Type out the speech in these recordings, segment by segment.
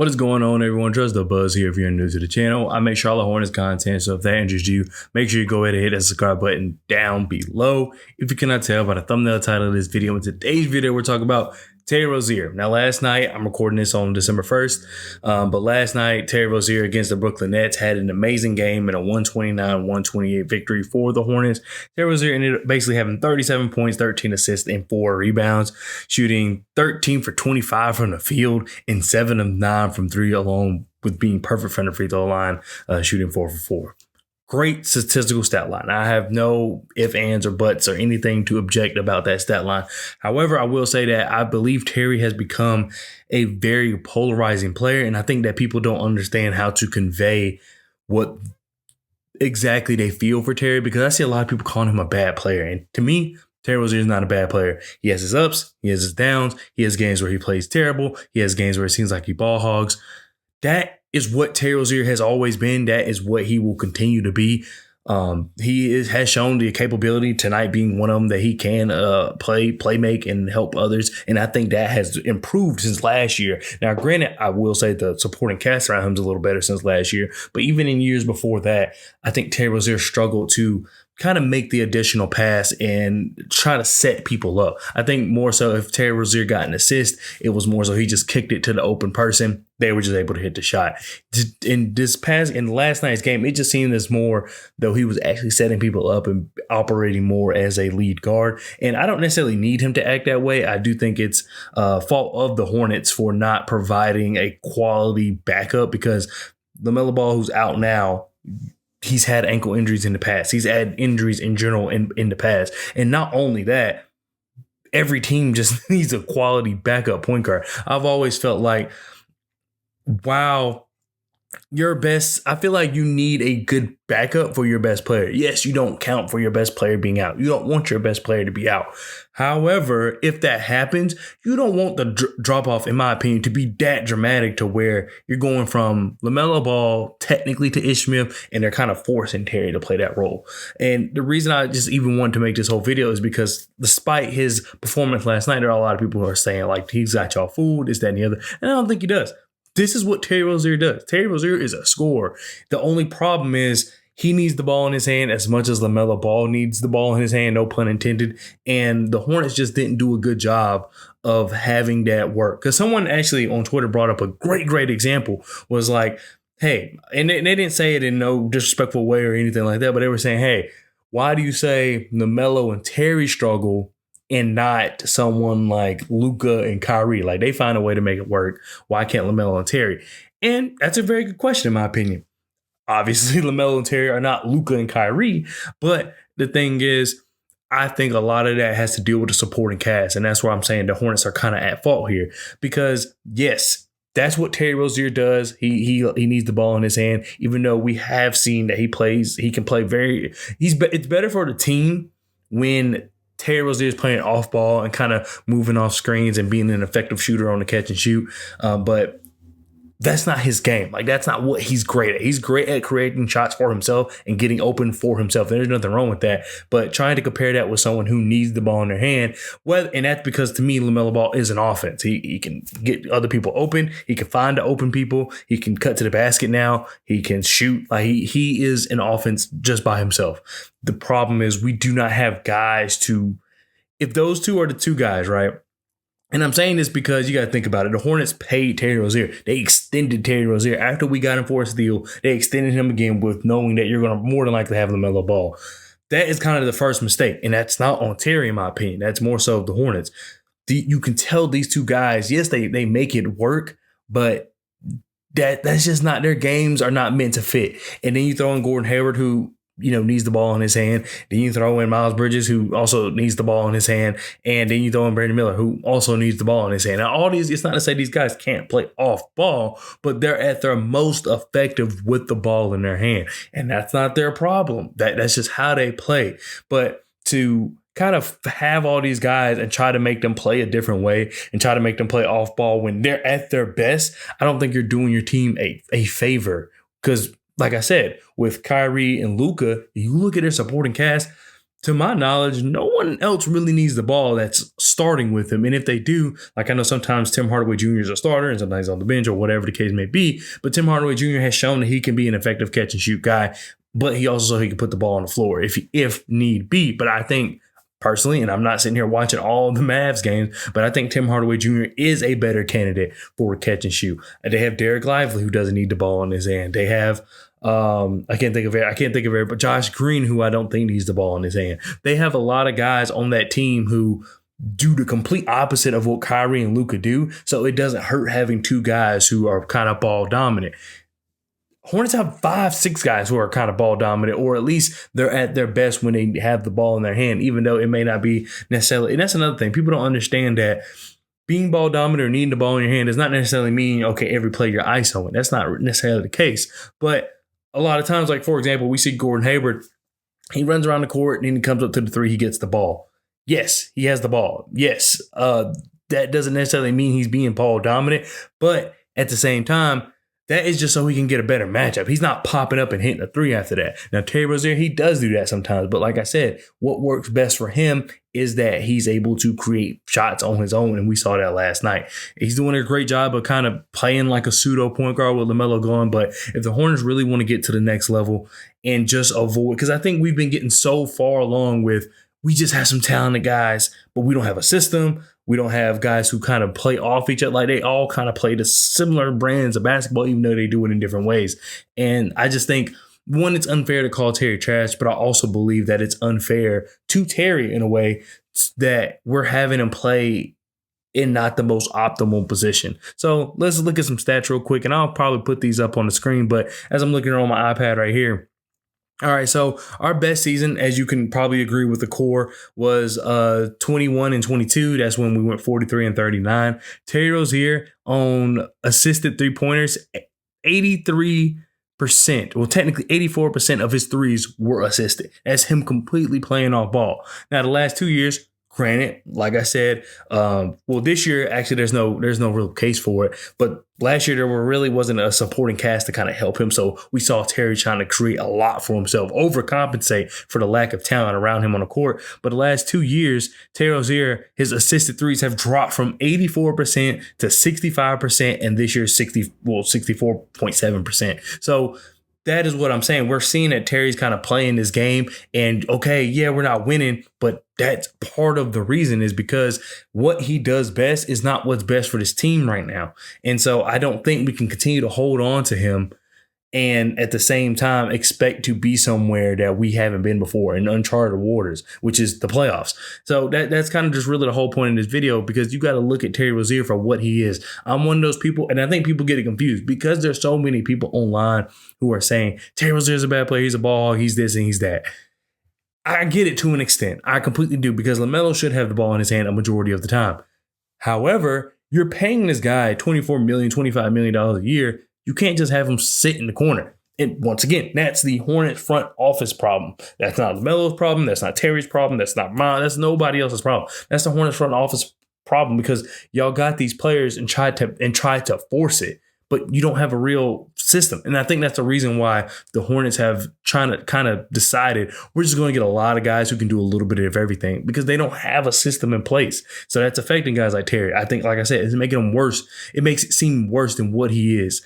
What is going on, everyone? Trust the Buzz here. If you're new to the channel, I make Charlotte Hornets content, so if that interests you, make sure you go ahead and hit that subscribe button down below. If you cannot tell by the thumbnail title of this video, in today's video, we're talking about Terry Rozier. Now, last night, I'm recording this on December 1st, but last night, Terry Rozier against the Brooklyn Nets had an amazing game in a 129-128 victory for the Hornets. Terry Rozier ended up basically having 37 points, 13 assists, and 4 rebounds, shooting 13 for 25 from the field and 7 of 9 from 3 alone, with being perfect from the free throw line, shooting 4 for 4. Great statistical stat line. I have no ifs, ands, or buts or anything to object about that stat line. However, I will say that I believe Terry has become a very polarizing player, and I think that people don't understand how to convey what exactly they feel for Terry, because I see a lot of people calling him a bad player. And to me, Terry Rozier is not a bad player. He has his ups, he has his downs, he has games where he plays terrible, he has games where it seems like he ball hogs. That is what Terry Rozier has always been. That is what he will continue to be. He has shown the capability, tonight being one of them, that he can play make, and help others. And I think that has improved since last year. Now, granted, I will say the supporting cast around him is a little better since last year. But even in years before that, I think Terry Rozier struggled to kind of make the additional pass and try to set people up. I think more so if Terry Rozier got an assist, it was more so he just kicked it to the open person. They were just able to hit the shot. In last night's game, it just seemed as more though he was actually setting people up and operating more as a lead guard. And I don't necessarily need him to act that way. I do think it's fault of the Hornets for not providing a quality backup, because LaMelo Ball, who's out now, he's had ankle injuries in the past. He's had injuries in general in the past. And not only that, every team just needs a quality backup point guard. I've always felt like, wow, I feel like you need a good backup for your best player. Yes, you don't count for your best player being out. You don't want your best player to be out. However, if that happens, you don't want the drop off, in my opinion, to be that dramatic to where you're going from LaMelo Ball technically to Ish Smith, and they're kind of forcing Terry to play that role. And the reason I just even wanted to make this whole video is because despite his performance last night, there are a lot of people who are saying like he's got y'all fooled, this, that, and the other. And I don't think he does. This is what Terry Rozier does. Terry Rozier is a scorer. The only problem is he needs the ball in his hand as much as LaMelo Ball needs the ball in his hand, no pun intended. And the Hornets just didn't do a good job of having that work. Because someone actually on Twitter brought up a great example, was like, hey, and they didn't say it in no disrespectful way or anything like that, but they were saying, hey, why do you say LaMelo and Terry struggle and not someone like Luka and Kyrie? Like, they find a way to make it work. Why can't LaMelo and Terry? And that's a very good question, in my opinion. Obviously, LaMelo and Terry are not Luka and Kyrie, but the thing is, I think a lot of that has to deal with the supporting cast, and that's why I'm saying the Hornets are kind of at fault here. Because yes, that's what Terry Rozier does. He needs the ball in his hand, even though we have seen that he can play it's better for the team when Terry Rozier is playing off ball and kind of moving off screens and being an effective shooter on the catch and shoot. But that's not his game. Like, that's not what he's great at. He's great at creating shots for himself and getting open for himself. There's nothing wrong with that. But trying to compare that with someone who needs the ball in their hand, and that's because, to me, LaMelo Ball is an offense. He can get other people open. He can find the open people. He can cut to the basket now. He can shoot. Like, he is an offense just by himself. The problem is we do not have guys if those two are the two guys, right? And I'm saying this because you got to think about it. The Hornets paid Terry Rozier. They extended Terry Rozier. After we got him for a steal, they extended him again with knowing that you're going to more than likely have LaMelo Ball. That is kind of the first mistake. And that's not on Terry, in my opinion. That's more so of the Hornets. You can tell these two guys, yes, they make it work, but that's just not, their games are not meant to fit. And then you throw in Gordon Hayward, who needs the ball in his hand. Then you throw in Miles Bridges, who also needs the ball in his hand. And then you throw in Brandon Miller, who also needs the ball in his hand. Now, all these, it's not to say these guys can't play off ball, but they're at their most effective with the ball in their hand. And that's not their problem. That's just how they play. But to kind of have all these guys and try to make them play a different way and try to make them play off ball when they're at their best, I don't think you're doing your team a favor. Because like I said, with Kyrie and Luka, you look at their supporting cast, to my knowledge, no one else really needs the ball that's starting with him. And if they do, like I know sometimes Tim Hardaway Jr. is a starter and sometimes on the bench or whatever the case may be, but Tim Hardaway Jr. has shown that he can be an effective catch and shoot guy, but he also he can put the ball on the floor if need be. But I think personally, and I'm not sitting here watching all the Mavs games, but I think Tim Hardaway Jr. is a better candidate for catch and shoot. They have Derek Lively, who doesn't need the ball in his hand. They have I can't think of it, but Josh Green, who I don't think needs the ball in his hand. They have a lot of guys on that team who do the complete opposite of what Kyrie and Luka do. So it doesn't hurt having two guys who are kind of ball dominant. Hornets have 5-6 guys who are kind of ball dominant, or at least they're at their best when they have the ball in their hand, even though it may not be necessarily. And that's another thing. People don't understand that being ball dominant or needing the ball in your hand does not necessarily mean, okay, every play you're ISOing. That's not necessarily the case. But a lot of times, like, for example, we see Gordon Hayward. He runs around the court and then he comes up to the three. He gets the ball. Yes, he has the ball. Yes, that doesn't necessarily mean he's being ball dominant. But at the same time, that is just so he can get a better matchup. He's not popping up and hitting a three after that. Now, Terry Rozier, he does do that sometimes. But like I said, what works best for him is that he's able to create shots on his own. And we saw that last night. He's doing a great job of kind of playing like a pseudo point guard with LaMelo going. But if the Hornets really want to get to the next level and just avoid, because I think we've been getting so far along with, we just have some talented guys, but we don't have a system. We don't have guys who kind of play off each other. Like, they all kind of play the similar brands of basketball, even though they do it in different ways. And I just think, one, it's unfair to call Terry trash, but I also believe that it's unfair to Terry in a way that we're having him play in not the most optimal position. So let's look at some stats real quick, and I'll probably put these up on the screen. But as I'm looking on my iPad right here, all right, so our best season, as you can probably agree with the core, was 21 and 22. That's when we went 43 and 39. Terry Rozier on assisted three-pointers, 83%. Well, technically 84% of his threes were assisted. That's him completely playing off ball. Now, the last 2 years, granted, like I said, this year, actually, there's no real case for it. But last year, there really wasn't a supporting cast to kind of help him. So we saw Terry trying to create a lot for himself, overcompensate for the lack of talent around him on the court. But the last 2 years, Terry Rozier, his assisted threes have dropped from 84% to 65%, and this year 64.7%. So that is what I'm saying. We're seeing that Terry's kind of playing this game, and okay, yeah, we're not winning, but that's part of the reason is because what he does best is not what's best for this team right now. And so I don't think we can continue to hold on to him and at the same time expect to be somewhere that we haven't been before in uncharted waters, which is the playoffs. So that's kind of just really the whole point of this video, because you got to look at Terry Rozier for what he is. I'm one of those people, and I think people get it confused because there's so many people online who are saying Terry Rozier is a bad player, he's a ball, he's this and he's that. I get it to an extent. I completely do, because LaMelo should have the ball in his hand a majority of the time. However, you're paying this guy $24 million, $25 million a year. You can't just have him sit in the corner. And once again, that's the Hornets front office problem. That's not LaMelo's problem. That's not Terry's problem. That's not mine. That's nobody else's problem. That's the Hornets front office problem, because y'all got these players and tried to force it, but you don't have a real system. And I think that's the reason why the Hornets have kind of decided we're just going to get a lot of guys who can do a little bit of everything, because they don't have a system in place. So that's affecting guys like Terry. I think, like I said, it's making him worse. It makes it seem worse than what he is.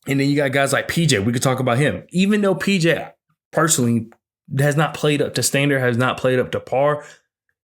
And then you got guys like PJ. We could talk about him. Even though PJ personally has not played up to standard, has not played up to par,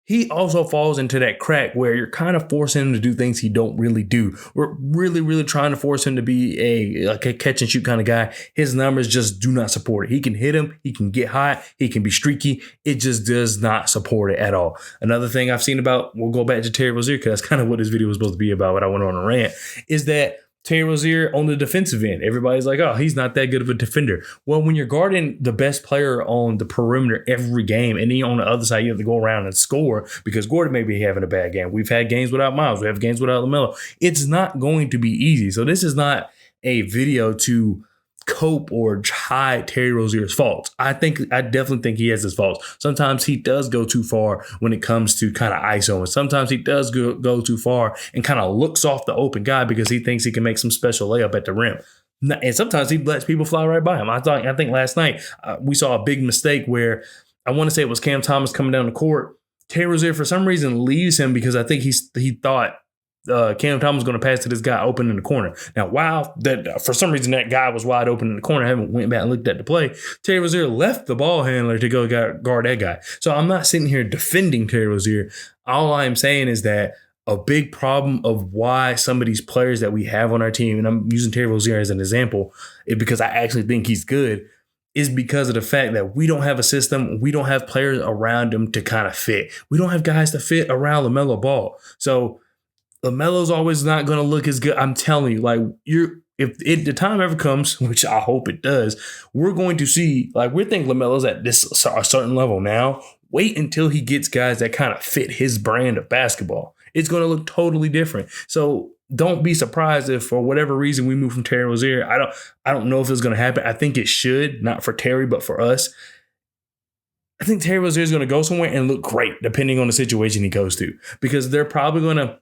he also falls into that crack where you're kind of forcing him to do things he don't really do. We're really, really trying to force him to be a catch and shoot kind of guy. His numbers just do not support it. He can hit him. He can get hot. He can be streaky. It just does not support it at all. Another thing I've seen about, we'll go back to Terry Rozier, because that's kind of what this video was supposed to be about, but I went on a rant, is that Terry Rozier on the defensive end, everybody's like, oh, he's not that good of a defender. Well, when you're guarding the best player on the perimeter every game, and then on the other side, you have to go around and score because Gordon may be having a bad game. We've had games without Miles. We have games without LaMelo. It's not going to be easy. So this is not a video to cope or hide Terry Rozier's faults. I definitely think he has his faults. Sometimes he does go too far when it comes to kind of ISO, and sometimes he does go too far and kind of looks off the open guy because he thinks he can make some special layup at the rim. And sometimes he lets people fly right by him. I think last night we saw a big mistake where I want to say it was Cam Thomas coming down the court. Terry Rozier, for some reason, leaves him because I think he thought Cam Thomas was going to pass to this guy open in the corner. Now, wow, that for some reason that guy was wide open in the corner. I haven't went back and looked at the play. Terry Rozier left the ball handler to go guard that guy. So I'm not sitting here defending Terry Rozier. All I am saying is that a big problem of why some of these players that we have on our team, and I'm using Terry Rozier as an example, is because I actually think he's good, is because of the fact that we don't have a system. We don't have players around him to kind of fit. We don't have guys to fit around LaMelo Ball. So LaMelo's always not going to look as good. I'm telling you, like, if the time ever comes, which I hope it does, we're going to see, like, we think LaMelo's at a certain level now. Wait until he gets guys that kind of fit his brand of basketball. It's going to look totally different. So don't be surprised if for whatever reason we move from Terry Rozier. I don't know if it's going to happen. I think it should, not for Terry, but for us. I think Terry Rozier is going to go somewhere and look great depending on the situation he goes to, because they're probably going to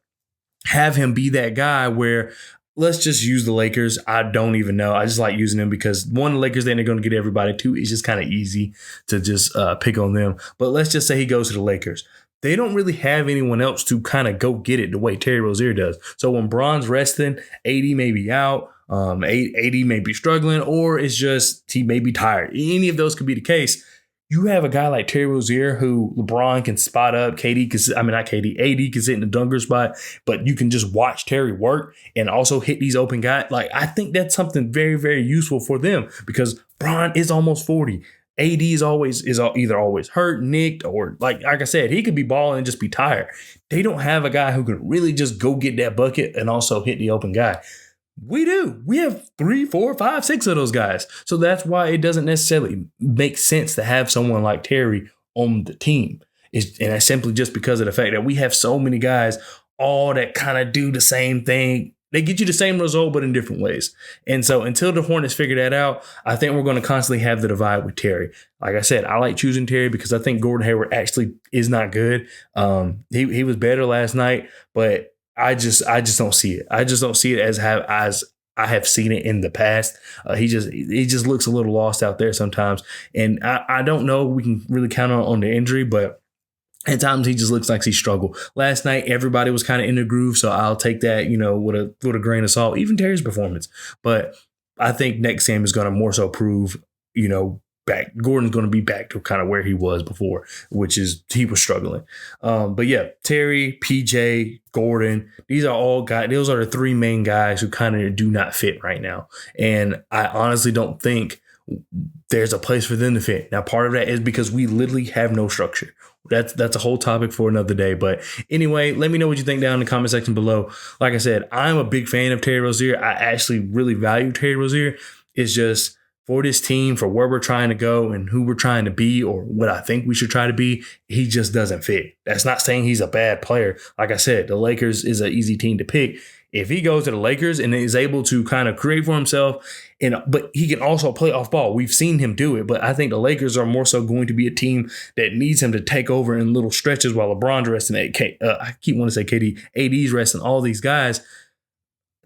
have him be that guy where, let's just use the Lakers. I don't even know. I just like using them because, one, the Lakers, then they're going to get everybody. Two, it's just kind of easy to just pick on them. But let's just say he goes to the Lakers. They don't really have anyone else to kind of go get it the way Terry Rozier does. So when Bron's resting, AD may be out, AD may be struggling, or it's just he may be tired. Any of those could be the case. You have a guy like Terry Rozier who LeBron can spot up. AD can sit in the dunker spot, but you can just watch Terry work and also hit these open guys. Like, I think that's something very, very useful for them because Bron is almost 40. AD is either always hurt, nicked, or like I said, he could be balling and just be tired. They don't have a guy who can really just go get that bucket and also hit the open guy. We do. We have 3, 4, 5, 6 of those guys. So that's why it doesn't necessarily make sense to have someone like Terry on the team. And that's simply just because of the fact that we have so many guys all that kind of do the same thing. They get you the same result, but in different ways. And so until the Hornets figure that out, I think we're going to constantly have the divide with Terry. Like I said, I like choosing Terry because I think Gordon Hayward actually is not good. He was better last night, but I just don't see it. I just don't see it as I have seen it in the past. He just looks a little lost out there sometimes. And I don't know if we can really count on the injury, but at times he just looks like he struggled. Last night, everybody was kind of in the groove, so I'll take that, with a grain of salt, even Terry's performance. But I think next game is going to more so prove, back. Gordon's going to be back to kind of where he was before, which is he was struggling. But yeah, Terry, PJ, Gordon, these are all guys. Those are the three main guys who kind of do not fit right now. And I honestly don't think there's a place for them to fit. Now, part of that is because we literally have no structure. That's a whole topic for another day. But anyway, let me know what you think down in the comment section below. Like I said, I'm a big fan of Terry Rozier. I actually really value Terry Rozier. It's just for this team, for where we're trying to go and who we're trying to be or what I think we should try to be, he just doesn't fit. That's not saying he's a bad player. Like I said, the Lakers is an easy team to pick. If he goes to the Lakers and is able to kind of create for himself, but he can also play off ball. We've seen him do it, but I think the Lakers are more so going to be a team that needs him to take over in little stretches while LeBron's resting. I keep wanting to say KD, AD's resting, all these guys.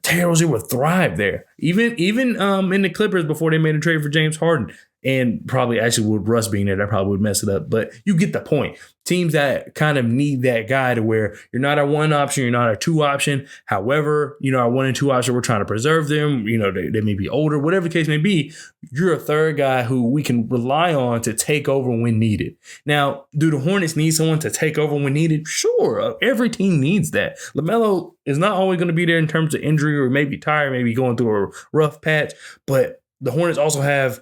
Terry Rozier would thrive there. Even in the Clippers before they made a trade for James Harden. And probably actually with Russ being there, that probably would mess it up. But you get the point. Teams that kind of need that guy to where you're not a one option, you're not a two option. However, our 1 and 2 option, we're trying to preserve them. They may be older, whatever the case may be. You're a third guy who we can rely on to take over when needed. Now, do the Hornets need someone to take over when needed? Sure. Every team needs that. LaMelo is not always going to be there in terms of injury or maybe tired, maybe going through a rough patch. But the Hornets also have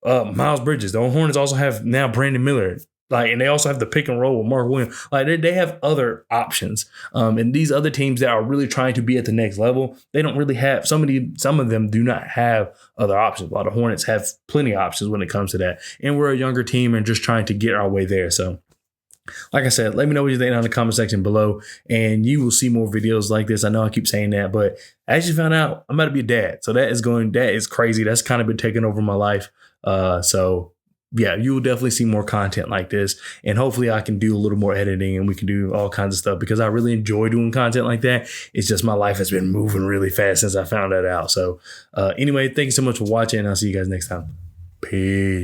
Miles Bridges. The Hornets also have now Brandon Miller. And they also have the pick and roll with Mark Williams. They have other options. And these other teams that are really trying to be at the next level, they don't really have some of them do not have other options. While the Hornets have plenty of options when it comes to that. And we're a younger team and just trying to get our way there. So like I said, let me know what you think down in the comment section below, and you will see more videos like this. I know I keep saying that, but I actually found out I'm about to be a dad. So that is crazy. That's kind of been taking over my life. So yeah, you will definitely see more content like this, and hopefully I can do a little more editing and we can do all kinds of stuff because I really enjoy doing content like that. It's just my life has been moving really fast since I found that out. So anyway, thank you so much for watching, and I'll see you guys next time. Peace.